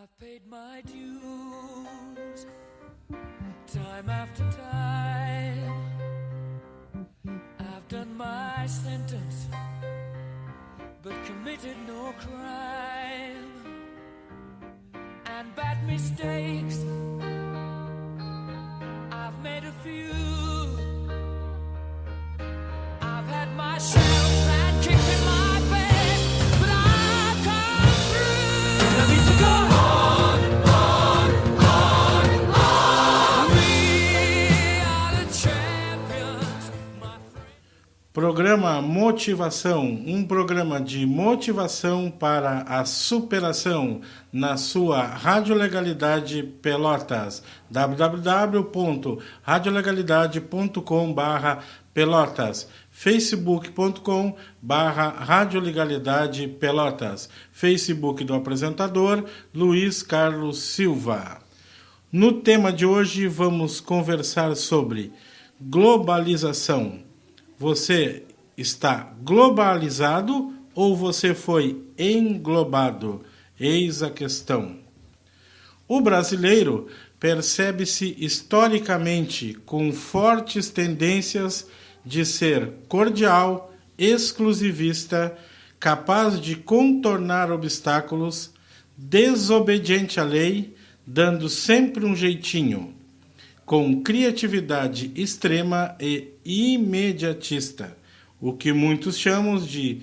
I've paid my dues, time after time. I've done my sentence, but committed no crime. And bad mistakes, I've made a few. I've had my shells and kicked in my face, but I've come through. I need to go on. We are the champions, my friend. Programa Motivação, um programa de motivação para a superação na sua Radiolegalidade Pelotas, www.radiolegalidade.com/Pelotas, facebook.com/Radiolegalidade Pelotas, Facebook do apresentador Luiz Carlos Silva. No tema de hoje vamos conversar sobre globalização. Você está globalizado ou você foi englobado? Eis a questão. O brasileiro percebe-se historicamente com fortes tendências de ser cordial, exclusivista, capaz de contornar obstáculos, desobediente à lei, dando sempre um jeitinho, com criatividade extrema e imediatista, o que muitos chamam de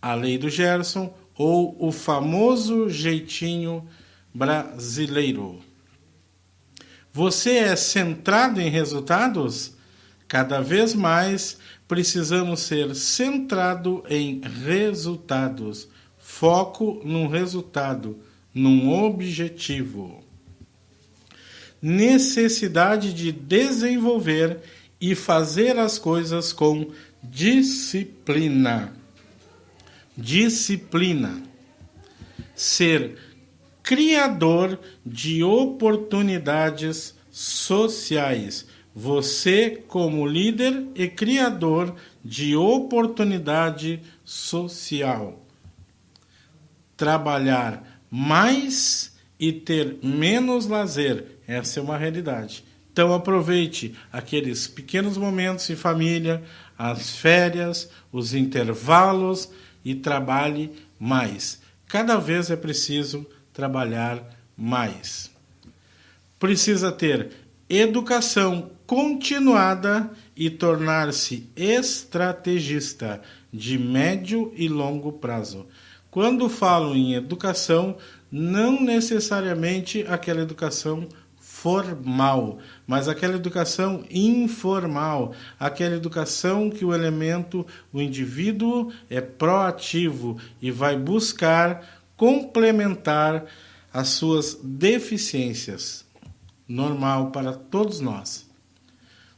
a lei do Gerson ou o famoso jeitinho brasileiro. Você é centrado em resultados? Cada vez mais precisamos ser centrado em resultados. Foco num resultado, num objetivo. Necessidade de desenvolver e fazer as coisas com disciplina. Disciplina. Ser criador de oportunidades sociais. Você, como líder e criador de oportunidade social. Trabalhar mais e ter menos lazer. Essa é uma realidade. Então aproveite aqueles pequenos momentos em família, as férias, os intervalos e trabalhe mais. Cada vez é preciso trabalhar mais. Precisa ter educação continuada e tornar-se estrategista de médio e longo prazo. Quando falo em educação, não necessariamente aquela educação formal, mas aquela educação informal, aquela educação que o indivíduo é proativo e vai buscar complementar as suas deficiências. Normal para todos nós.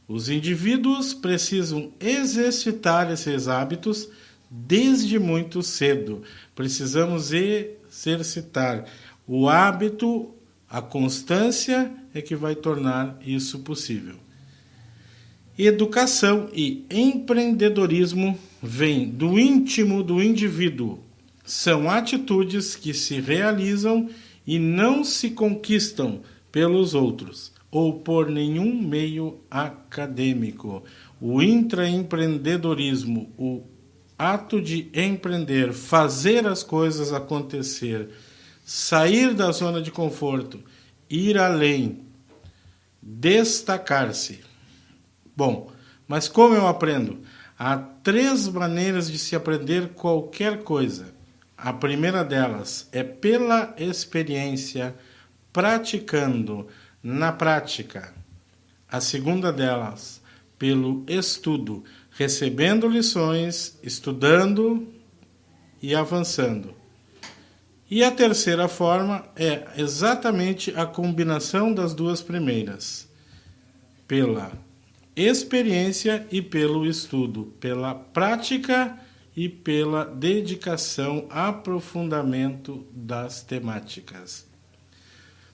Os indivíduos precisam exercitar esses hábitos desde muito cedo. Precisamos exercitar o hábito. A constância é que vai tornar isso possível. Educação e empreendedorismo vêm do íntimo do indivíduo. São atitudes que se realizam e não se conquistam pelos outros ou por nenhum meio acadêmico. O intraempreendedorismo, o ato de empreender, fazer as coisas acontecer, sair da zona de conforto, ir além, destacar-se. Bom, mas como eu aprendo? Há 3 maneiras de se aprender qualquer coisa. A primeira delas é pela experiência, praticando na prática. A segunda delas, pelo estudo, recebendo lições, estudando e avançando. E a terceira forma é exatamente a combinação das 2 primeiras. Pela experiência e pelo estudo, pela prática e pela dedicação, aprofundamento das temáticas.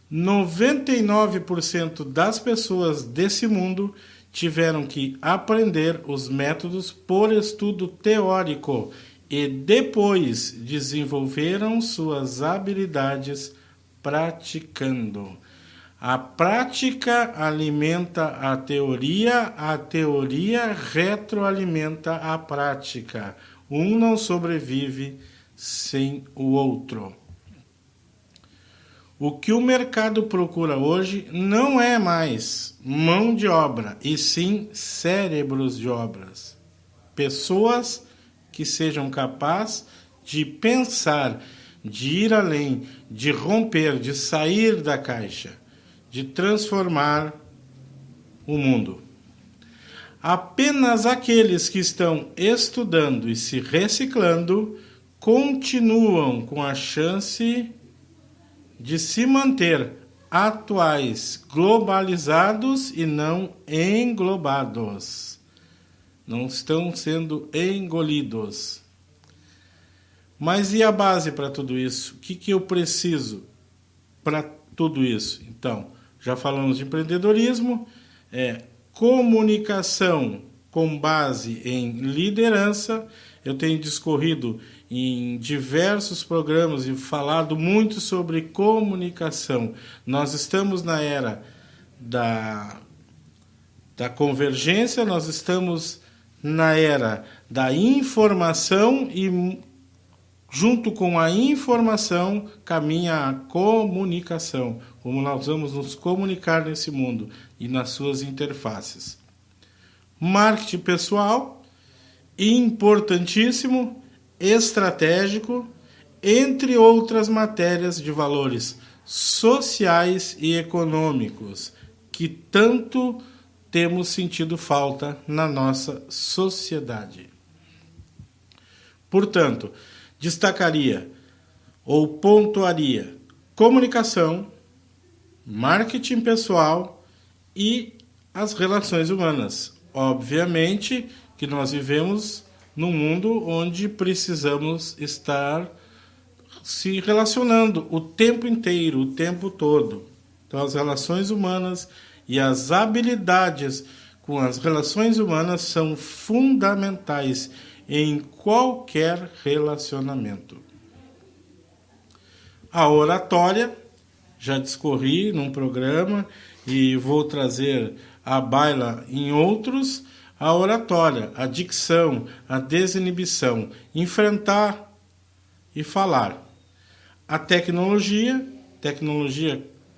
99% das pessoas desse mundo tiveram que aprender os métodos por estudo teórico e depois desenvolveram suas habilidades praticando. A prática alimenta a teoria retroalimenta a prática. Um não sobrevive sem o outro. O que o mercado procura hoje não é mais mão de obra, e sim cérebros de obras. Pessoas que sejam capazes de pensar, de ir além, de romper, de sair da caixa, de transformar o mundo. Apenas aqueles que estão estudando e se reciclando continuam com a chance de se manter atuais, globalizados e não englobados. Não estão sendo engolidos. Mas e a base para tudo isso? O que eu preciso para tudo isso? Então, já falamos de empreendedorismo, comunicação com base em liderança. Eu tenho discorrido em diversos programas e falado muito sobre comunicação. Nós estamos na era da convergência, nós estamos na era da informação e junto com a informação caminha a comunicação, como nós vamos nos comunicar nesse mundo e nas suas interfaces. Marketing pessoal, importantíssimo, estratégico, entre outras matérias de valores sociais e econômicos, que tanto temos sentido falta na nossa sociedade. Portanto, destacaria ou pontuaria comunicação, marketing pessoal e as relações humanas. Obviamente que nós vivemos num mundo onde precisamos estar se relacionando o tempo inteiro, o tempo todo. Então, as relações humanas e as habilidades com as relações humanas são fundamentais em qualquer relacionamento. A oratória, já discorri num programa e vou trazer à baila em outros. A oratória, a dicção, a desinibição, enfrentar e falar. A tecnologia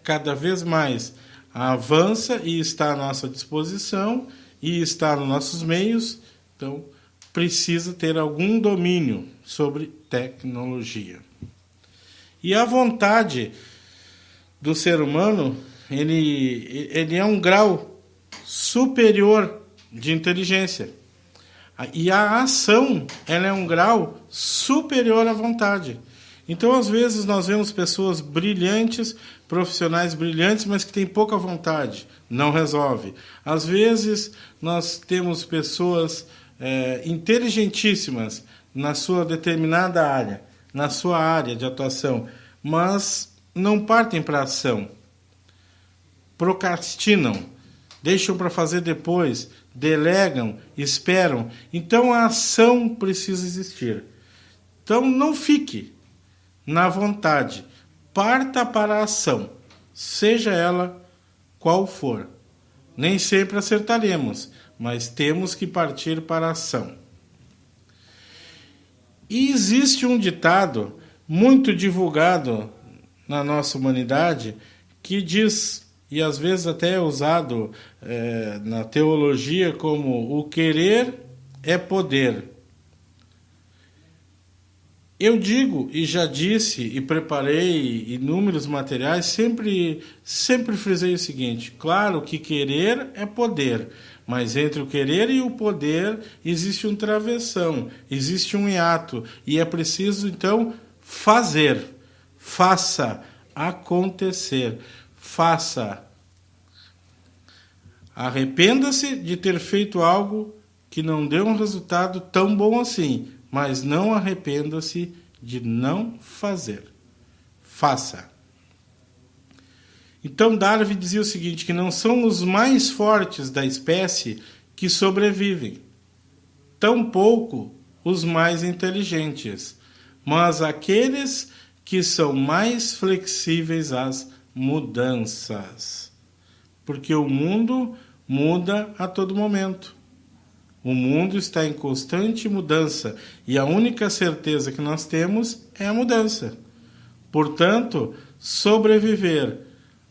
cada vez mais avança e está à nossa disposição e está nos nossos meios, então precisa ter algum domínio sobre tecnologia. E a vontade do ser humano, ele é um grau superior de inteligência. E a ação, ela é um grau superior à vontade. Então, às vezes, nós vemos pessoas brilhantes, profissionais brilhantes, mas que têm pouca vontade. Não resolve. Às vezes, nós temos pessoas inteligentíssimas na sua determinada área, na sua área de atuação, mas não partem para a ação. Procrastinam, deixam para fazer depois, delegam, esperam. Então a ação precisa existir. Então não fique na vontade, parta para a ação, seja ela qual for. Nem sempre acertaremos, mas temos que partir para a ação. E existe um ditado muito divulgado na nossa humanidade que diz, e às vezes até é usado na teologia como o querer é poder. Eu digo, e já disse, e preparei inúmeros materiais, sempre frisei o seguinte: claro que querer é poder, mas entre o querer e o poder existe um travessão, existe um hiato, e é preciso, então, fazer. Faça acontecer. Faça. Arrependa-se de ter feito algo que não deu um resultado tão bom assim, mas não arrependa-se de não fazer. Faça. Então Darwin dizia o seguinte, que não são os mais fortes da espécie que sobrevivem, tampouco os mais inteligentes, mas aqueles que são mais flexíveis às mudanças. Porque o mundo muda a todo momento. O mundo está em constante mudança e a única certeza que nós temos é a mudança. Portanto, sobreviver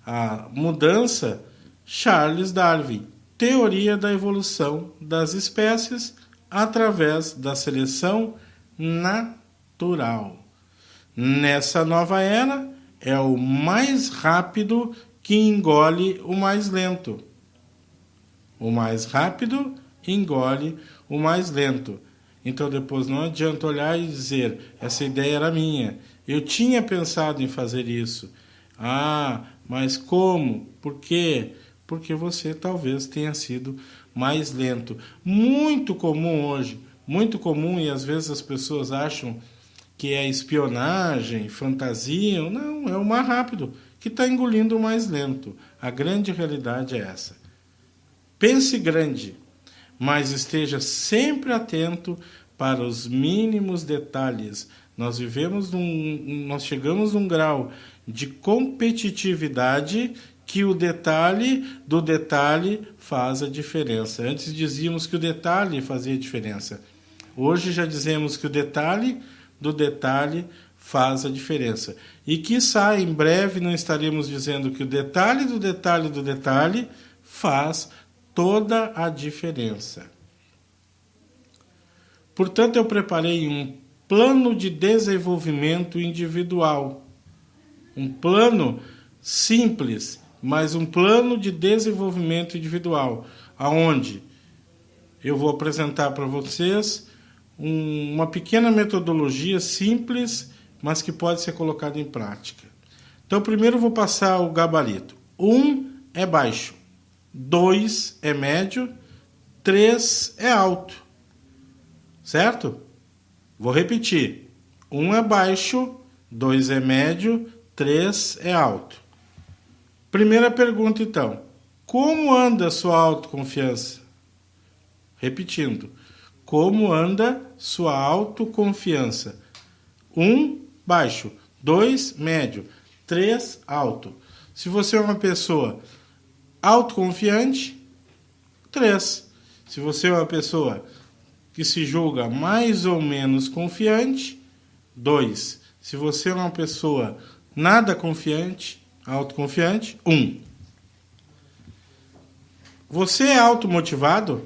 à mudança, Charles Darwin, teoria da evolução das espécies através da seleção natural. Nessa nova era, é o mais rápido que engole o mais lento. O mais rápido engole o mais lento. Então depois não adianta olhar e dizer, essa ideia era minha. Eu tinha pensado em fazer isso. Ah, mas como? Por quê? Porque você talvez tenha sido mais lento. Muito comum hoje, muito comum, e às vezes as pessoas acham que é espionagem, fantasia. Não, é o mais rápido que está engolindo o mais lento. A grande realidade é essa. Pense grande, mas esteja sempre atento para os mínimos detalhes. Nós chegamos num grau de competitividade que o detalhe do detalhe faz a diferença. Antes dizíamos que o detalhe fazia diferença. Hoje já dizemos que o detalhe do detalhe faz a diferença. E quiçá em breve não estaremos dizendo que o detalhe do detalhe do detalhe faz toda a diferença. Portanto, eu preparei um plano de desenvolvimento individual. Um plano simples, mas um plano de desenvolvimento individual, aonde eu vou apresentar para vocês uma pequena metodologia simples, mas que pode ser colocada em prática. Então, primeiro eu vou passar o gabarito. 1 é baixo, 2 é médio, 3 é alto. Certo? Vou repetir. 1 é baixo, 2 é médio, 3 é alto. Primeira pergunta, então. Como anda a sua autoconfiança? Repetindo. Como anda sua autoconfiança? 1, baixo. 2, médio. 3, alto. Se você é uma pessoa autoconfiante, 3. Se você é uma pessoa que se julga mais ou menos confiante, 2. Se você é uma pessoa nada confiante, autoconfiante, 1. Você é automotivado?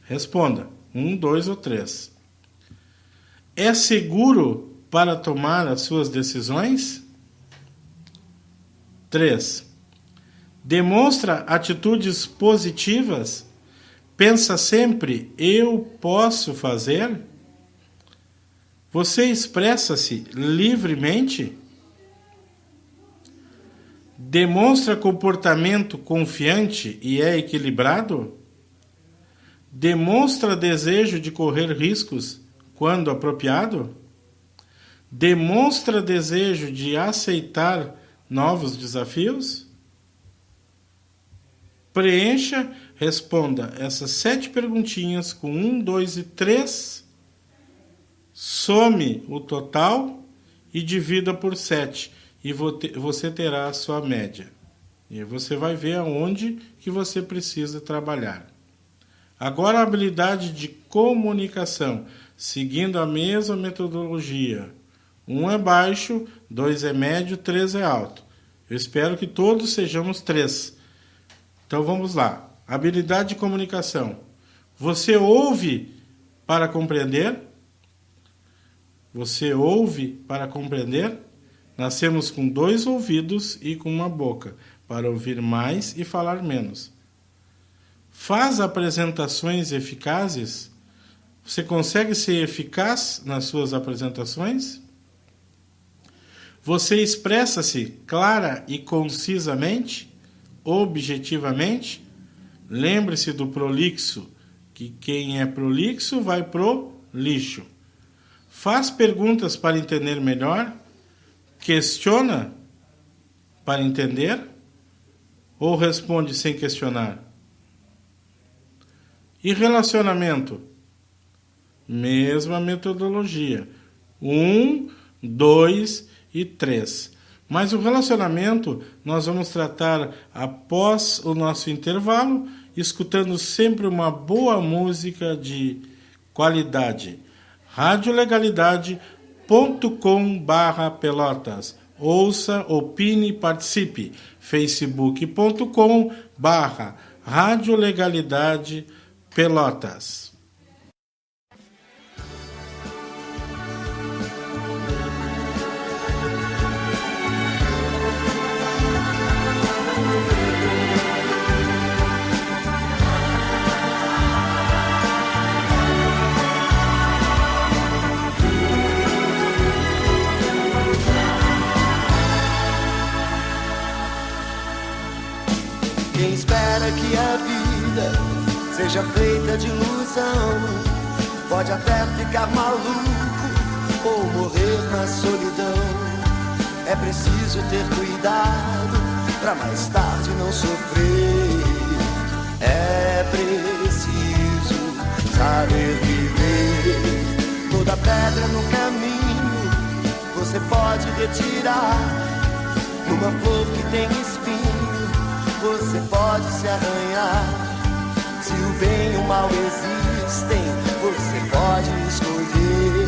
Responda. 1, 2 ou 3. É seguro para tomar as suas decisões? 3. Demonstra atitudes positivas? Pensa sempre, eu posso fazer? Você expressa-se livremente? Demonstra comportamento confiante e é equilibrado? Demonstra desejo de correr riscos quando apropriado? Demonstra desejo de aceitar novos desafios? Preencha, responda essas 7 perguntinhas com 1, 2 e 3. Some o total e divida por 7. E você terá a sua média. E você vai ver aonde que você precisa trabalhar. Agora a habilidade de comunicação, seguindo a mesma metodologia. 1 é baixo, 2 é médio, 3 é alto. Eu espero que todos sejamos 3. Então vamos lá. Habilidade de comunicação. Você ouve para compreender? Você ouve para compreender? Nascemos com 2 ouvidos e com uma boca, para ouvir mais e falar menos. Faz apresentações eficazes? Você consegue ser eficaz nas suas apresentações? Você expressa-se clara e concisamente? Objetivamente? Lembre-se do prolixo, que quem é prolixo vai pro lixo. Faz perguntas para entender melhor? Questiona para entender? Ou responde sem questionar? E relacionamento? Mesma metodologia. 1 2 e 3. Mas o relacionamento nós vamos tratar após o nosso intervalo, escutando sempre uma boa música de qualidade. radiolegalidade.com/pelotas. Ouça, opine e participe. facebook.com/radiolegalidade Pelotas. Quem espera que a vida seja feita de ilusão pode até ficar maluco ou morrer na solidão. É preciso ter cuidado pra mais tarde não sofrer. É preciso saber viver. Toda pedra no caminho você pode retirar. Numa flor que tem espinho você pode se arranhar. Se o bem e o mal existem, você pode escolher.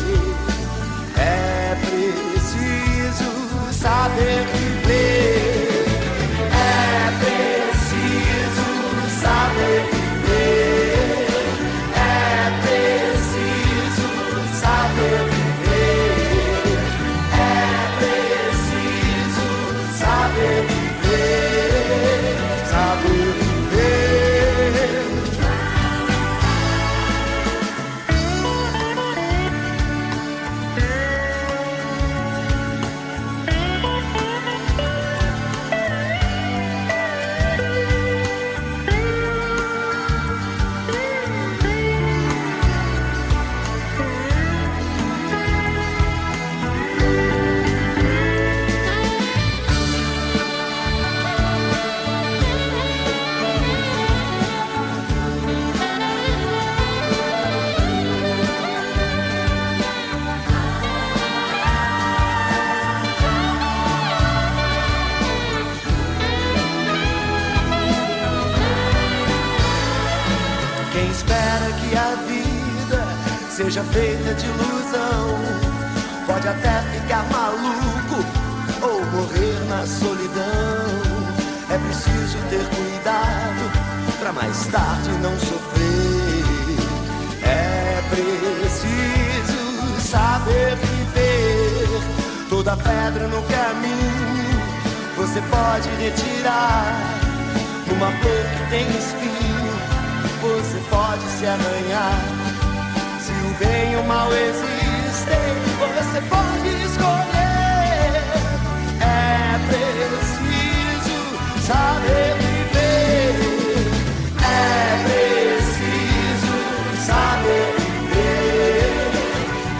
É preciso saber viver. É preciso saber viver. É preciso saber viver. É preciso saber viver. Seja feita de ilusão, pode até ficar maluco ou morrer na solidão. É preciso ter cuidado pra mais tarde não sofrer. É preciso saber viver. Toda pedra no caminho você pode retirar. Numa flor que tem espinho você pode se arranhar. Se o bem e o mal existem, você pode escolher. É preciso saber viver. É preciso saber viver.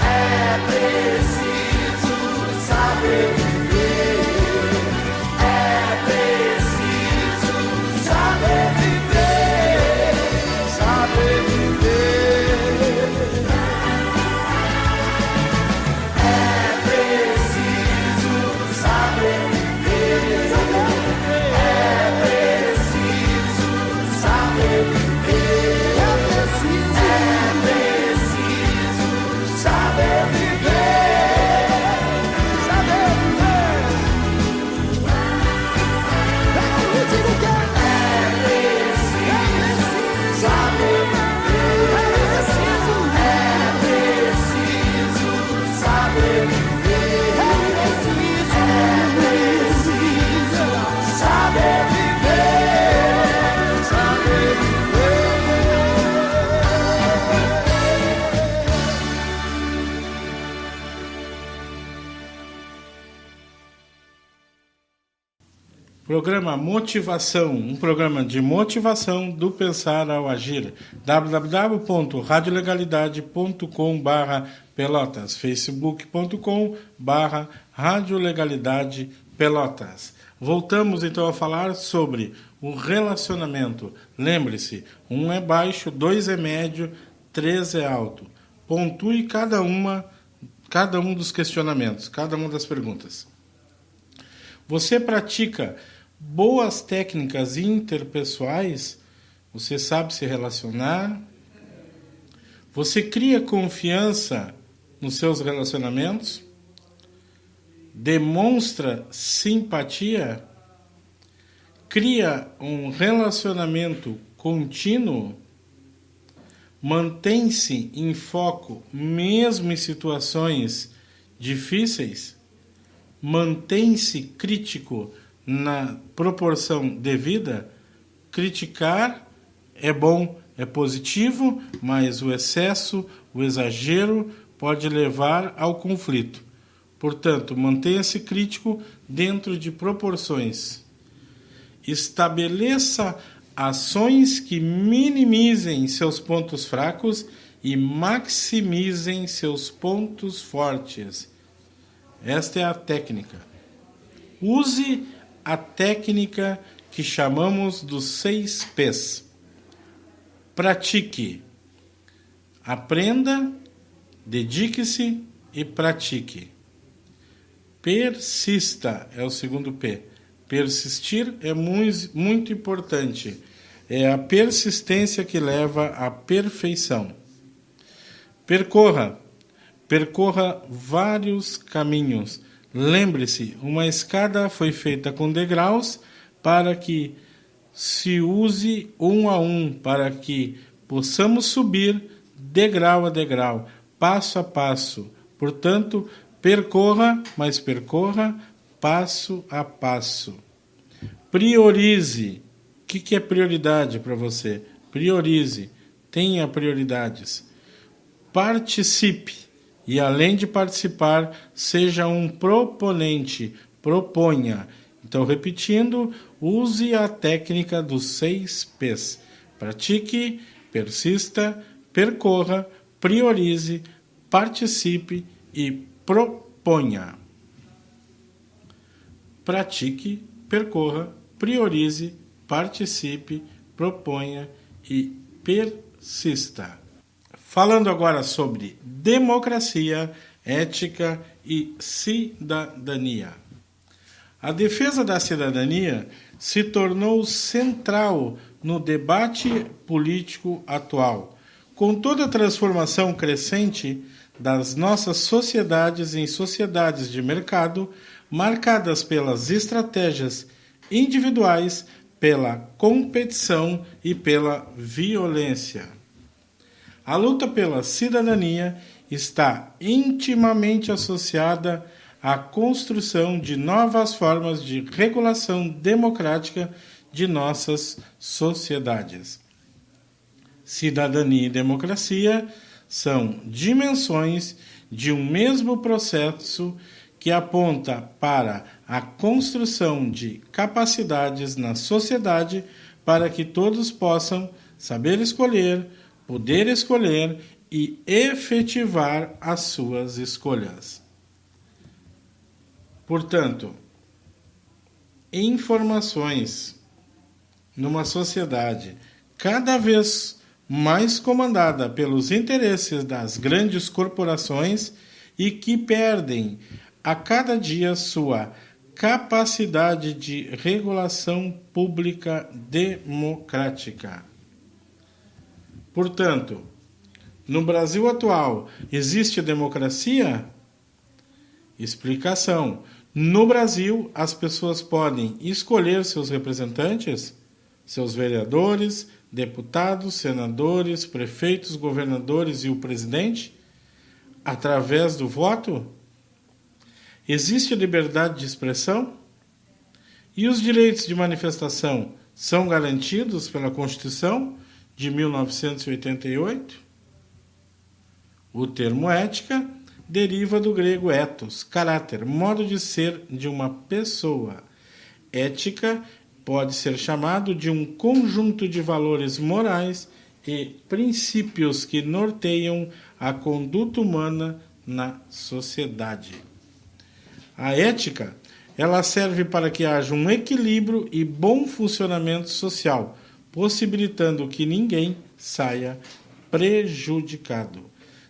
É preciso saber viver. É preciso saber viver. Saber viver. Programa Motivação, um programa de motivação do pensar ao agir. www.radiolegalidade.com/pelotas, facebook.com/radiolegalidade Pelotas. Voltamos então a falar sobre o relacionamento. Lembre-se, 1 é baixo, 2 é médio, 3 é alto. Pontue cada uma cada um dos questionamentos, cada uma das perguntas. Você pratica boas técnicas interpessoais? Você sabe se relacionar? Você cria confiança nos seus relacionamentos? Demonstra simpatia? Cria um relacionamento contínuo? Mantém-se em foco mesmo em situações difíceis? Mantém-se crítico na proporção devida? Criticar é bom, é positivo, mas o excesso, o exagero pode levar ao conflito. Portanto, mantenha-se crítico dentro de proporções. Estabeleça ações que minimizem seus pontos fracos e maximizem seus pontos fortes. Esta é a técnica. Use a técnica que chamamos dos 6 P's. Pratique. Aprenda, dedique-se e pratique. Persista é o segundo P. Persistir é muito importante. É a persistência que leva à perfeição. Percorra. Percorra vários caminhos. Lembre-se, uma escada foi feita com degraus para que se use um a um, para que possamos subir degrau a degrau, passo a passo. Portanto, percorra, mas percorra passo a passo. Priorize. O que é prioridade para você? Priorize. Tenha prioridades. Participe. E além de participar, seja um proponente. Proponha. Então, repetindo, use a técnica dos 6 P's. Pratique, persista, percorra, priorize, participe e proponha. Pratique, percorra, priorize, participe, proponha e persista. Falando agora sobre democracia, ética e cidadania. A defesa da cidadania se tornou central no debate político atual. Com toda a transformação crescente das nossas sociedades em sociedades de mercado, marcadas pelas estratégias individuais, pela competição e pela violência. A luta pela cidadania está intimamente associada à construção de novas formas de regulação democrática de nossas sociedades. Cidadania e democracia são dimensões de um mesmo processo que aponta para a construção de capacidades na sociedade para que todos possam saber escolher, poder escolher e efetivar as suas escolhas. Portanto, informações numa sociedade cada vez mais comandada pelos interesses das grandes corporações e que perdem a cada dia sua capacidade de regulação pública democrática. Portanto, no Brasil atual, existe democracia? Explicação. No Brasil, as pessoas podem escolher seus representantes, seus vereadores, deputados, senadores, prefeitos, governadores e o presidente, através do voto? Existe liberdade de expressão? E os direitos de manifestação são garantidos pela Constituição de 1988? O termo ética deriva do grego ethos, caráter, modo de ser de uma pessoa. Ética pode ser chamado de um conjunto de valores morais e princípios que norteiam a conduta humana na sociedade. A ética, ela serve para que haja um equilíbrio e bom funcionamento social, possibilitando que ninguém saia prejudicado.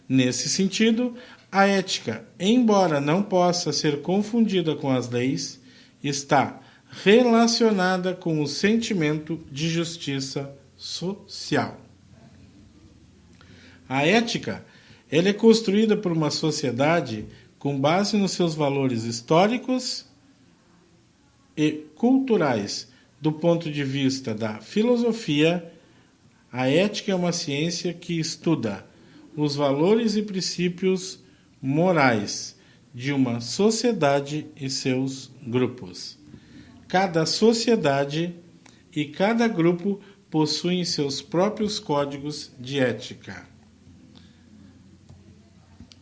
Nesse sentido, A ética, embora não possa ser confundida com as leis, está relacionada com o sentimento de justiça social. A ética, ela é construída por uma sociedade com base nos seus valores históricos e culturais. Do ponto de vista da filosofia, a ética é uma ciência que estuda os valores e princípios morais de uma sociedade e seus grupos. Cada sociedade e cada grupo possuem seus próprios códigos de ética.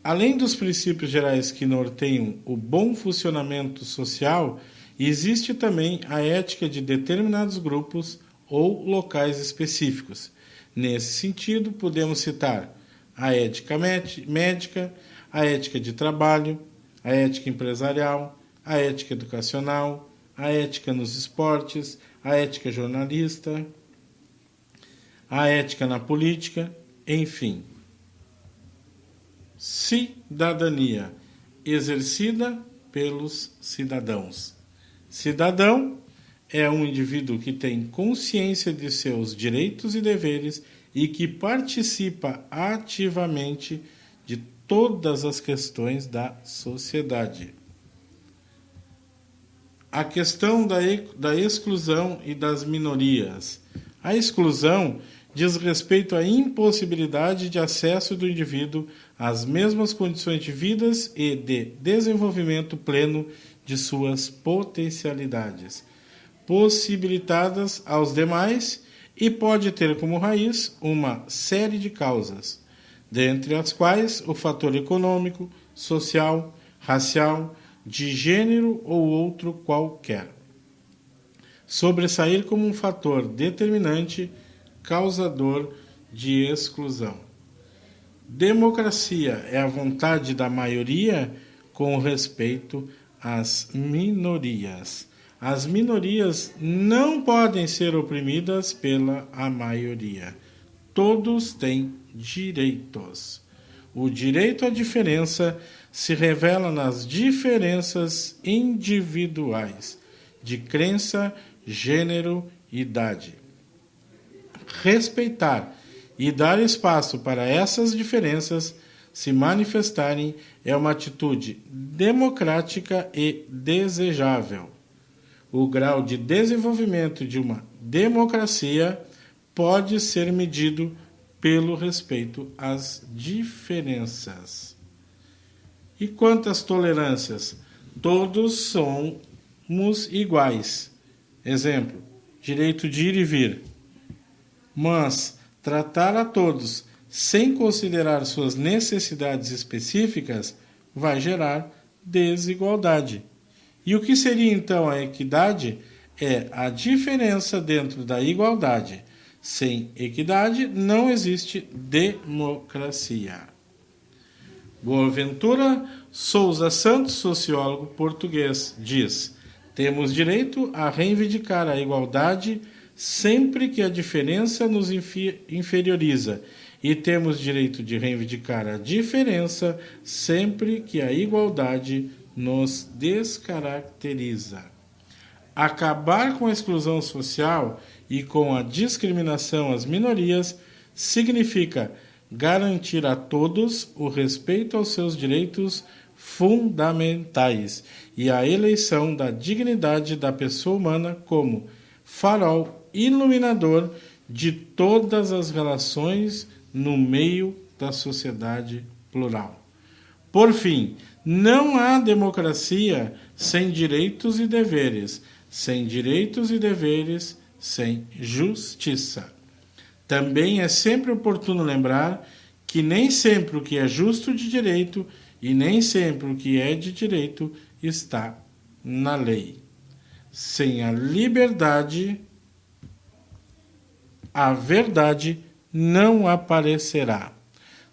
Além dos princípios gerais que norteiam o bom funcionamento social, existe também a ética de determinados grupos ou locais específicos. Nesse sentido, podemos citar a ética médica, a ética de trabalho, a ética empresarial, a ética educacional, a ética nos esportes, a ética jornalista, a ética na política, enfim. Cidadania, exercida pelos cidadãos. Cidadão é um indivíduo que tem consciência de seus direitos e deveres e que participa ativamente de todas as questões da sociedade. A questão da exclusão e das minorias. A exclusão diz respeito à impossibilidade de acesso do indivíduo às mesmas condições de vida e de desenvolvimento pleno de suas potencialidades, possibilitadas aos demais, e pode ter como raiz uma série de causas, dentre as quais o fator econômico, social, racial, de gênero ou outro qualquer. Sobressair como um fator determinante, causador de exclusão. Democracia é a vontade da maioria com respeito às minorias. As minorias não podem ser oprimidas pela maioria. Todos têm direitos. O direito à diferença se revela nas diferenças individuais de crença, gênero e idade. Respeitar e dar espaço para essas diferenças se manifestarem é uma atitude democrática e desejável. O grau de desenvolvimento de uma democracia pode ser medido pelo respeito às diferenças. E quanto às tolerâncias? Todos somos iguais. Exemplo, direito de ir e vir. Mas tratar a todos sem considerar suas necessidades específicas vai gerar desigualdade. E o que seria então a equidade? É a diferença dentro da igualdade. Sem equidade não existe democracia. Boaventura Souza Santos, sociólogo português, diz: temos direito a reivindicar a igualdade sempre que a diferença nos inferioriza, e temos direito de reivindicar a diferença sempre que a igualdade nos descaracteriza. Acabar com a exclusão social e com a discriminação às minorias significa garantir a todos o respeito aos seus direitos fundamentais e a eleição da dignidade da pessoa humana como farol iluminador de todas as relações no meio da sociedade plural. Por fim, não há democracia sem direitos e deveres, sem direitos e deveres, sem justiça. Também é sempre oportuno lembrar que nem sempre o que é justo de direito e nem sempre o que é de direito está na lei. Sem a liberdade, a verdade não aparecerá.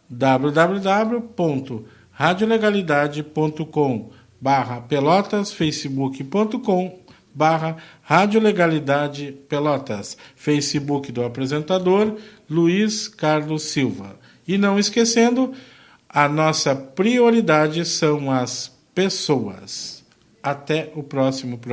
www.radiolegalidade.com/pelotas, facebook.com/radiolegalidade pelotas, Facebook do apresentador Luiz Carlos Silva. E não esquecendo A nossa prioridade são as pessoas. Até o próximo programa.